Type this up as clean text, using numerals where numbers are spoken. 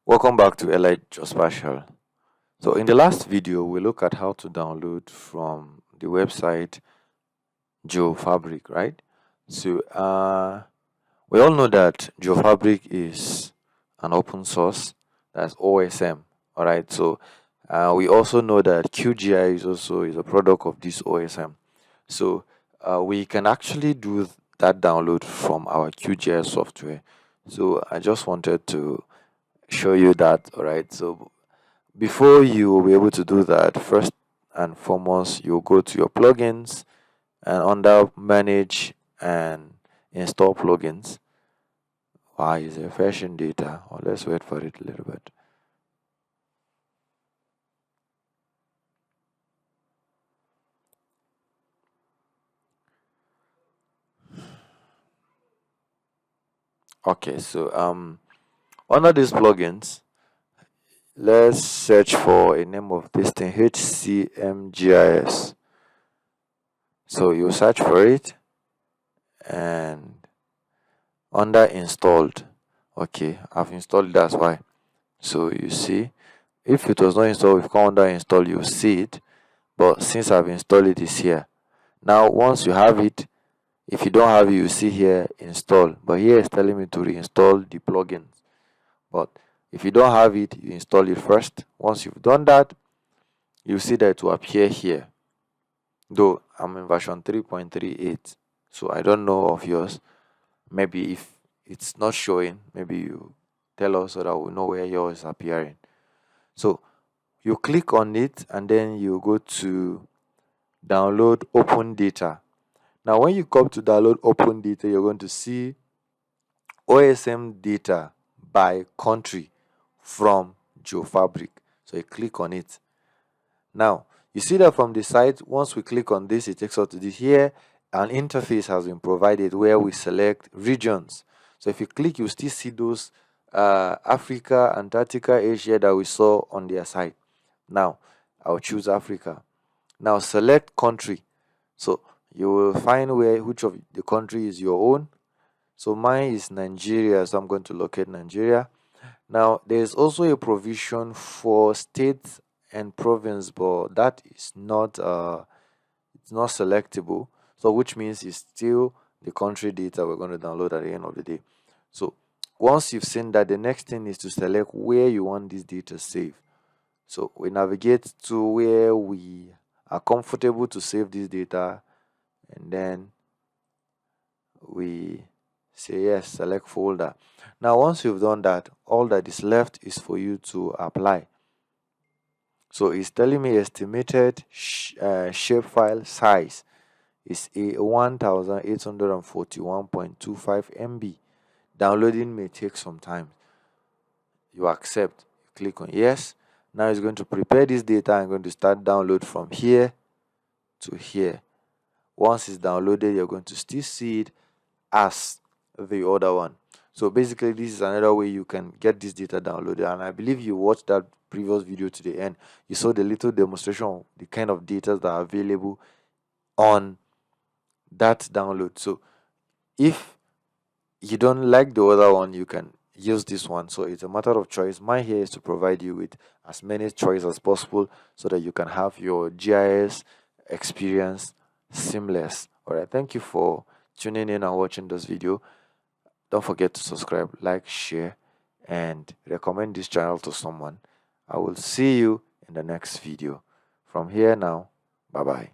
Welcome back to Elite Geospatial. So in the last video, we look at how to download from the website Geofabrik, right? So we all know that Geofabrik is an open source, that's OSM. All right. So we also know that QGIS also is a product of this OSM. So we can actually do that download from our QGIS software. So I just wanted to show you that. All right. So before you will be able to do that, first and foremost, you'll go to your plugins and under manage and install plugins. Why is there version data? Or let's wait for it a little bit. Okay, so under these plugins, let's search for a name of this thing, HCMGIS. So you search for it and under installed. Okay, I've installed it, that's why. So you see, if it was not installed, if you come under install, you see it. But since I've installed it, it's here. Now, once you have it, if you don't have it, you see here install. But here it's telling me to reinstall the plugins. But if you don't have it, you install it first. Once you've done that, you see that it will appear here. Though I'm in version 3.38, so I don't know of yours. Maybe if it's not showing, maybe you tell us so that we know where yours is appearing. So you click on it and then you go to download open data. Now when you come to download open data, you're going to see OSM data by country from Geofabrik. So you click on it. Now you see that from the site, once we click on this, it takes us to this. Here an interface has been provided where we select regions. So if you click, you still see those Africa, Antarctica, Asia that we saw on their site. Now I'll choose Africa. Now select country. So you will find which of the country is your own. So mine is Nigeria, so I'm going to locate Nigeria. Now there's also a provision for state and province, but that is not it's not selectable. So which means it's still the country data we're going to download at the end of the day. So once you've seen that, the next thing is to select where you want this data saved. So we navigate to where we are comfortable to save this data, and then we say yes, select folder. Now once you've done that, all that is left is for you to apply. So it's telling me estimated shapefile size is a 1841.25 MB. Downloading may take some time. You accept, you click on yes. Now it's going to prepare this data. I'm going to start download from here to here. Once it's downloaded, you're going to still see it as the other one. So basically, this is another way you can get this data downloaded. And I believe you watched that previous video to the end. You saw the little demonstration of the kind of data that are available on that download. So if you don't like the other one, you can use this one. So it's a matter of choice. Mine here is to provide you with as many choices as possible so that you can have your GIS experience seamless. All right, thank you for tuning in and watching this video. Don't forget to subscribe, like, share, and recommend this channel to someone. I will see you in the next video. From here now, bye bye.